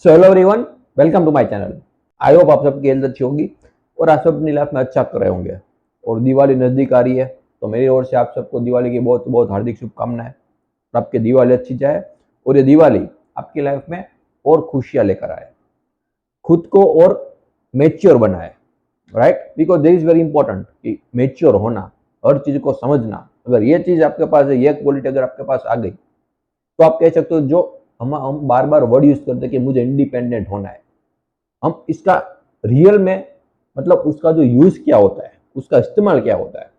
So hello everyone, welcome to my channel. I hope आप सबकी health अच्छी होगी और आप सब अपनी लाइफ में अच्छा कर रहे होंगे। और दिवाली नज़दीक आ रही है, तो मेरी ओर से आप सबको दिवाली की बहुत बहुत हार्दिक शुभकामनाएं। और आपकी दिवाली अच्छी जाए और ये दिवाली आपकी लाइफ में और खुशियाँ लेकर आए, खुद को और मेच्योर बनाए। Right, because this is very important कि मेच्योर होना, हर चीज़ को समझना। अगर ये चीज़ आपके पास है, ये क्वालिटी अगर आपके पास आ गई, तो आप कह सकते हो जो हम बार बार वर्ड यूज करते हैं कि मुझे इंडिपेंडेंट होना है, हम इसका रियल में मतलब उसका जो यूज क्या होता है, उसका इस्तेमाल क्या होता है,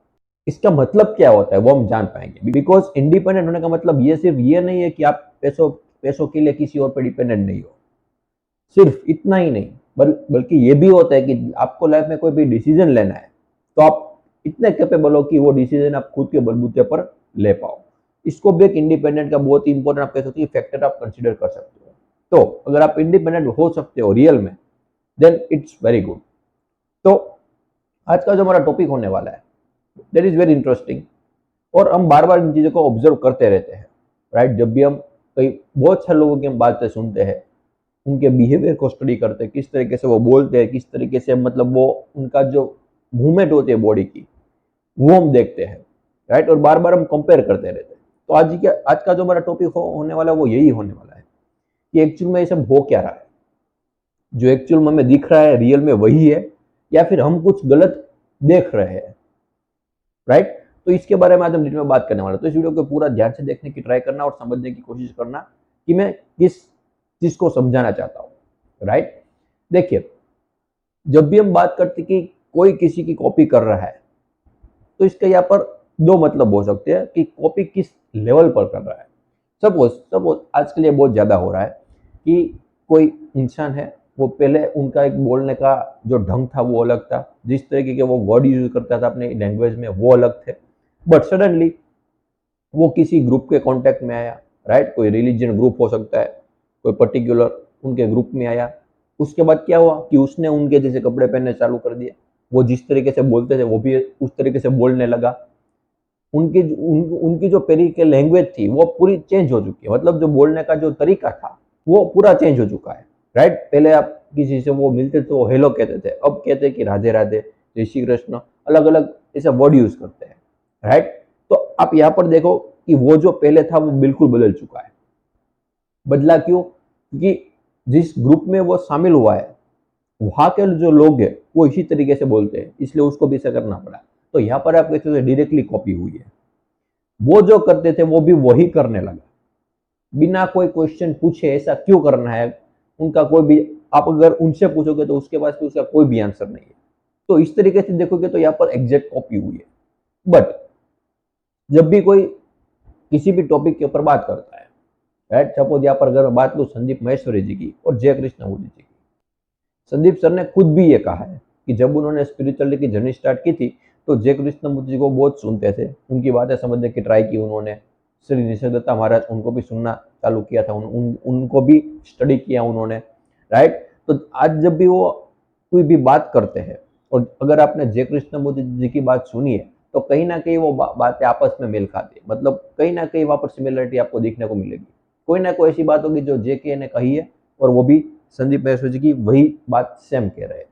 इसका मतलब क्या होता है, वो हम जान पाएंगे। बिकॉज इंडिपेंडेंट होने का मतलब ये सिर्फ ये नहीं है कि आप पैसों पैसों के लिए किसी और पर डिपेंडेंट नहीं हो, सिर्फ इतना ही नहीं, बल्कि ये भी होता है कि आपको लाइफ में कोई भी डिसीजन लेना है, तो आप इतने कैपेबल हो कि वो डिसीजन आप खुद के बलबूते पर ले पाओ। इसको भी एक इंडिपेंडेंट का बहुत ही इंपॉर्टेंट आप कह सकते हो फैक्टर आप कंसिडर कर सकते हो। तो अगर आप इंडिपेंडेंट हो सकते हो रियल में, देन इट्स वेरी गुड। तो आज का जो हमारा टॉपिक होने वाला है, दैट इज वेरी इंटरेस्टिंग। और हम बार बार इन चीज़ों को ऑब्जर्व करते रहते हैं। राइट, जब भी हम कई बहुत सारे लोगों की हम बातें सुनते हैं, उनके बिहेवियर को स्टडी करते हैं, किस तरीके से वो बोलते हैं, किस तरीके से मतलब वो उनका जो मूवमेंट होती है बॉडी की, वो हम देखते हैं। राइट, और बार बार हम कंपेयर करते रहते हैं। तो आज का जो हमारा टॉपिक होने वाला है वो यही होने वाला है कि एक्चुअल में ये सब हो क्या रहा है, जो एक्चुअल में हमें दिख रहा है रियल में वही है, या फिर हम कुछ गलत देख रहे हैं। राइट, तो इसके बारे में आज हम डिटेल में बात करने वाले हैं। तो इस वीडियो को पूरा ध्यान से देखने की ट्राई करना और समझने की कोशिश करना कि मैं किस चीज को समझाना चाहता हूँ। राइट, देखिए, जब भी हम बात करते कि कोई किसी की कॉपी कर रहा है, तो इसका यहाँ पर दो मतलब हो सकते हैं कि कॉपी किस लेवल पर कर रहा है। सपोज सपोज आज के लिए बहुत ज्यादा हो रहा है कि कोई इंसान है, वो पहले उनका एक बोलने का जो ढंग था वो अलग था, जिस तरीके के वो वर्ड यूज करता था अपने लैंग्वेज में वो अलग थे। बट सडनली वो किसी ग्रुप के कांटेक्ट में आया। राइट, कोई रिलीजियन ग्रुप हो सकता है, कोई पर्टिकुलर उनके ग्रुप में आया। उसके बाद क्या हुआ कि उसने उनके जैसे कपड़े पहनने चालू कर दिए, वो जिस तरीके से बोलते थे वो भी उस तरीके से बोलने लगा। उनकी जो पहले की लैंग्वेज थी वो पूरी चेंज हो चुकी है, मतलब जो बोलने का जो तरीका था वो पूरा चेंज हो चुका है। राइट, पहले आप किसी से वो मिलते थे वो हेलो कहते थे, अब कहते हैं कि राधे राधे, जय श्री कृष्ण, अलग अलग ऐसे वर्ड यूज करते हैं। राइट, तो आप यहाँ पर देखो कि वो जो पहले था वो बिल्कुल बदल चुका है। बदला क्यों? क्योंकि जिस ग्रुप में वो शामिल हुआ है, वहां के जो लोग हैं वो इसी तरीके से बोलते हैं, इसलिए उसको भी ऐसा करना पड़ा। तो यहाँ पर आप कहते हो डायरेक्टली कॉपी हुई है। वो जो करते थे वो भी वही करने लगा, बिना कोई क्वेश्चन पूछे ऐसा क्यों करना है, उनका कोई भी, आप अगर उनसे पूछोगे तो उसके पास भी उसका कोई भी आंसर नहीं है। तो इस तरीके से देखोगे तो यहाँ पर एग्जैक्ट कॉपी हुई है। बट जब भी कोई किसी भी टॉपिक के ऊपर बात करता है, राइट, सपोज यहाँ पर अगर मैं बात करूं संदीप महेश्वरी जी की और जय कृष्ण जी की, संदीप सर ने खुद भी ये कहा है कि जब उन्होंने स्पिरिचुअलिटी की जर्नी स्टार्ट की थी, तो जय कृष्णमूर्ति जी को बहुत सुनते थे, उनकी बातें समझने की ट्राई की उन्होंने। श्री निसर्गदत्ता महाराज, उनको भी सुनना चालू किया था, उनको भी स्टडी किया उन्होंने। राइट, तो आज जब भी वो कोई भी बात करते हैं, और अगर आपने जय कृष्णमूर्ति जी की बात सुनी है, तो कहीं ना कहीं वो बातें आपस में मेल खाती है, मतलब कहीं ना कहीं वहां पर सिमिलरिटी आपको देखने को मिलेगी। कोई ना कोई ऐसी बात होगी जो जे के ने कही है, और वो भी संदीप महेश्वरी जी की वही बात सेम कह रहे हैं।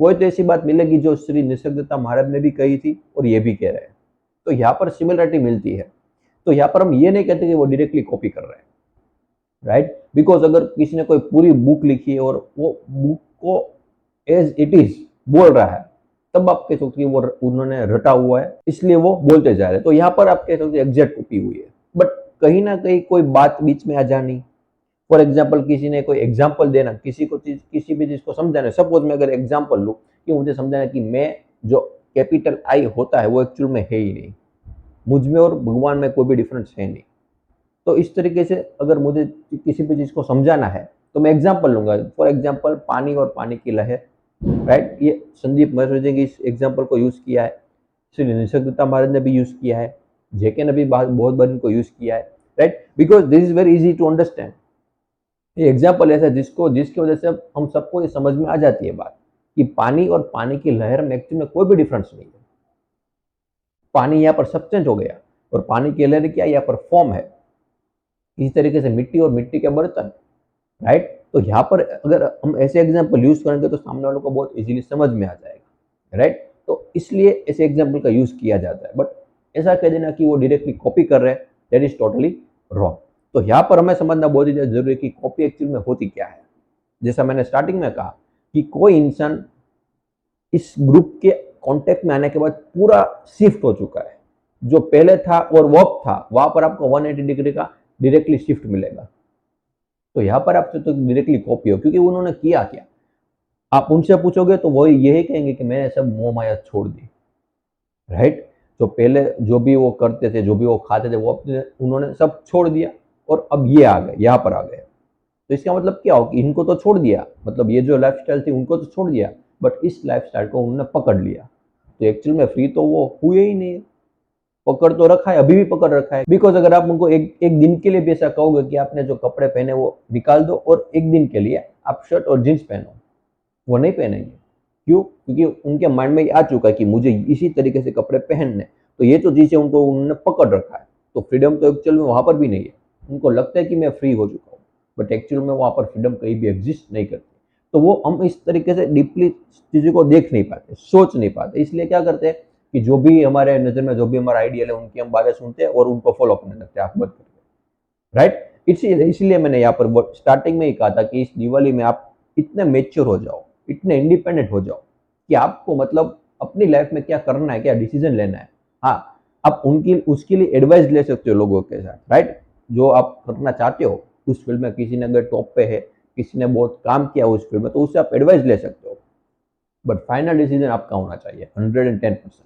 कोई तो ऐसी बात मिलेगी जो श्री निसर्गदत्ता महाराज ने भी कही थी और ये भी कह रहे हैं। तो यहाँ पर सिमिलरिटी मिलती है। तो यहाँ पर हम ये नहीं कहते कि वो डायरेक्टली कॉपी कर रहे हैं। राइट, बिकॉज अगर किसी ने कोई पूरी बुक लिखी है और वो बुक को एज इट इज बोल रहा है, तब आप कह सकते हैं वो उन्होंने रटा हुआ है, इसलिए वो बोलते जा रहे हैं। तो यहाँ पर आप कह सकते हैं एग्जैक्ट कॉपी हुई है। बट कहीं ना कहीं कोई बात बीच में आ जानी, फॉर एग्जाम्पल किसी ने कोई एग्जाम्पल देना, किसी को चीज, किसी भी चीज को समझाना। सपोज मैं अगर एग्जाम्पल लूँ कि मुझे समझाना कि मैं जो कैपिटल आई होता है वो एक्चुअल में है ही नहीं, मुझ में और भगवान में कोई भी डिफरेंस है नहीं। तो इस तरीके से अगर मुझे किसी भी चीज को समझाना है, तो मैं एग्जाम्पल लूंगा। फॉर एग्जाम्पल पानी और पानी की लहर। राइट, ये संदीप महेश्वरी जी की इस एग्जाम्पल को यूज किया है, श्री निसर्गदत्ता महाराज ने भी यूज किया है, जेके ने भी बहुत बार इनको यूज किया है। Right, because this is very easy to understand. ये एग्जाम्पल ऐसा जिसकी वजह से हम सबको ये समझ में आ जाती है बात कि पानी और पानी की लहर में एक्चुअली में कोई भी डिफरेंस नहीं है। पानी यहाँ पर सब्सटेंस हो गया, और पानी की लहर क्या यहाँ पर फॉर्म है। इसी तरीके से मिट्टी और मिट्टी के बर्तन। राइट, तो यहाँ पर अगर हम ऐसे एग्जाम्पल यूज करेंगे तो सामने वालों को बहुत इजीली समझ में आ जाएगा, राइट। तो इसलिए ऐसे एग्जाम्पल का यूज किया जाता है, बट ऐसा कह देना कि वो डायरेक्टली कॉपी कर रहे हैं, दैट इज टोटली रॉन्ग। तो यहाँ पर हमें समझना बहुत ही जरूरी है कि कॉपी एक्चुअल में होती क्या है। जैसा मैंने स्टार्टिंग में कहा कि कोई इंसान इस ग्रुप के कांटेक्ट में आने के बाद पूरा शिफ्ट हो चुका है, जो पहले था और वक्त था वहां पर आपको 180 डिग्री का डायरेक्टली शिफ्ट मिलेगा। तो यहाँ पर आपसे तो डायरेक्टली कॉपी हो, क्योंकि उन्होंने किया क्या, आप उनसे पूछोगे तो वो यही कहेंगे कि मैंने सब मोह माया छोड़ दी, राइट। तो पहले जो भी वो करते थे, जो भी वो खाते थे, वो अपने उन्होंने सब छोड़ दिया और अब ये आ गए, यहाँ पर आ गए। तो इसका मतलब क्या हो कि इनको तो छोड़ दिया, मतलब ये जो लाइफस्टाइल थी उनको तो छोड़ दिया, बट इस लाइफस्टाइल को उन्होंने पकड़ लिया। तो एक्चुअल में फ्री तो वो हुए ही नहीं है, पकड़ तो रखा है, अभी भी पकड़ रखा है। बिकॉज अगर आप उनको एक दिन के लिए भी ऐसा कहोगे कि आपने जो कपड़े पहने वो निकाल दो और एक दिन के लिए आप शर्ट और जींस पहनो, वो नहीं पहनेंगे। क्यों? क्योंकि उनके माइंड में आ चुका है कि मुझे इसी तरीके से कपड़े पहनने। तो ये जो चीज़ें उनको उन्होंने पकड़ रखा है, तो फ्रीडम तो एक्चुअल में वहाँ पर भी नहीं है। उनको लगता है कि मैं फ्री हो चुका हूँ, बट एक्चुअल में वहाँ पर फ्रीडम कहीं भी एग्जिस्ट नहीं करती। तो वो हम इस तरीके से डीपली चीज़ों को देख नहीं पाते, सोच नहीं पाते। इसलिए क्या करते हैं कि जो भी हमारे नज़र में, जो भी हमारा आइडियल है, उनकी हम बातें सुनते हैं और उनको फॉलो करने लगते हैं आंख बंद करके, राइट। इसीलिए मैंने यहाँ पर स्टार्टिंग में ही कहा था कि इस दिवाली में आप इतने मेच्योर हो जाओ, इतने इंडिपेंडेंट हो जाओ कि आपको मतलब अपनी लाइफ में क्या करना है, क्या डिसीजन लेना है। हाँ, आप उनकी उसके लिए एडवाइस ले सकते हो लोगों के साथ, राइट। जो आप करना चाहते हो उस फील्ड में, किसी ने अगर टॉप पे है, किसी ने बहुत काम किया उस फील्ड में, तो उससे आप एडवाइस ले सकते हो, बट फाइनल डिसीजन आपका होना चाहिए 110%।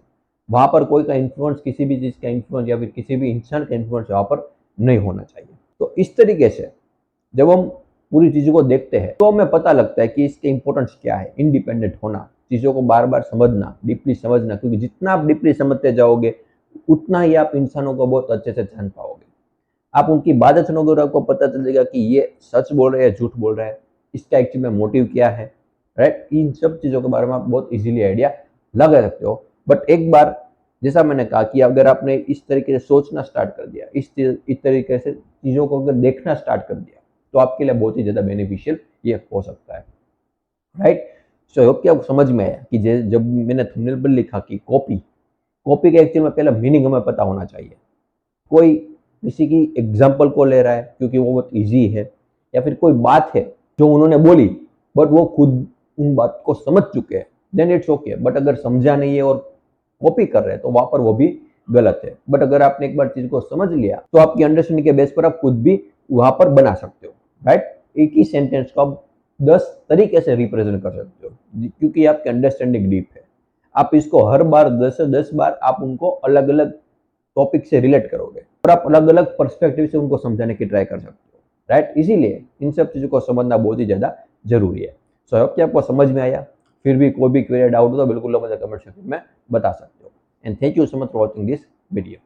वहां पर कोई का इन्फ्लुएंस, किसी भी चीज का इन्फ्लुएंस या फिर किसी भी इंसान का इन्फ्लुएंस वहां पर नहीं होना चाहिए। तो इस तरीके से जब हम पूरी चीज़ों को देखते हैं तो हमें पता लगता है कि इसके इंपॉर्टेंस क्या है। इंडिपेंडेंट होना, चीज़ों को बार बार समझना, डीपली समझना, क्योंकि जितना आप डीपली समझते जाओगे उतना ही आप इंसानों को बहुत अच्छे से जान पाओगे। आप उनकी बातें सुनोगे और आपको पता चलेगा कि ये सच बोल रहे हैं, झूठ बोल रहे हैं, इसका एक्चुअल में मोटिव क्या है, राइट। इन सब चीज़ों के बारे में आप बहुत इजीली आइडिया लगा सकते हो। बट एक बार, जैसा मैंने कहा कि अगर आपने इस तरीके से सोचना स्टार्ट कर दिया, इस तरीके से चीज़ों को अगर देखना स्टार्ट कर दिया, तो आपके लिए बहुत ही ज़्यादा बेनिफिशियल ये हो सकता है, राइट। सो होप कि आपको समझ में आया कि जब मैंने थंबनेल पर लिखा कि कॉपी, कॉपी का एक्चुअल में पहला मीनिंग हमें पता होना चाहिए। कोई किसी की एग्जाम्पल को ले रहा है क्योंकि वो बहुत ईजी है, या फिर कोई बात है जो उन्होंने बोली बट वो खुद उन बात को समझ चुके हैं, देन इट्स ओके। बट अगर समझा नहीं है और कॉपी कर रहे हैं तो वहां पर वो भी गलत है। बट अगर आपने एक बार चीज को समझ लिया तो आपकी अंडरस्टैंडिंग के बेस पर आप खुद भी वहां पर बना सकते हो, राइट। एक ही सेंटेंस को आप 10 तरीके से रिप्रेजेंट कर सकते हो, क्योंकि आपकी अंडरस्टैंडिंग डीप है। आप इसको हर बार 10 से 10 बार आप उनको अलग अलग टॉपिक से रिलेट करोगे और आप अलग अलग पर्सपेक्टिव से उनको समझाने की ट्राई कर सकते हो, राइट। इसीलिए इन सब चीज़ों को समझना बहुत ही ज़्यादा जरूरी है। सो आई होप कि आपको समझ में आया। फिर भी कोई भी क्वेरी डाउट हो तो बिल्कुल मुझे कमेंट सेक्शन में बता सकते हो। And thank you so much for watching this video.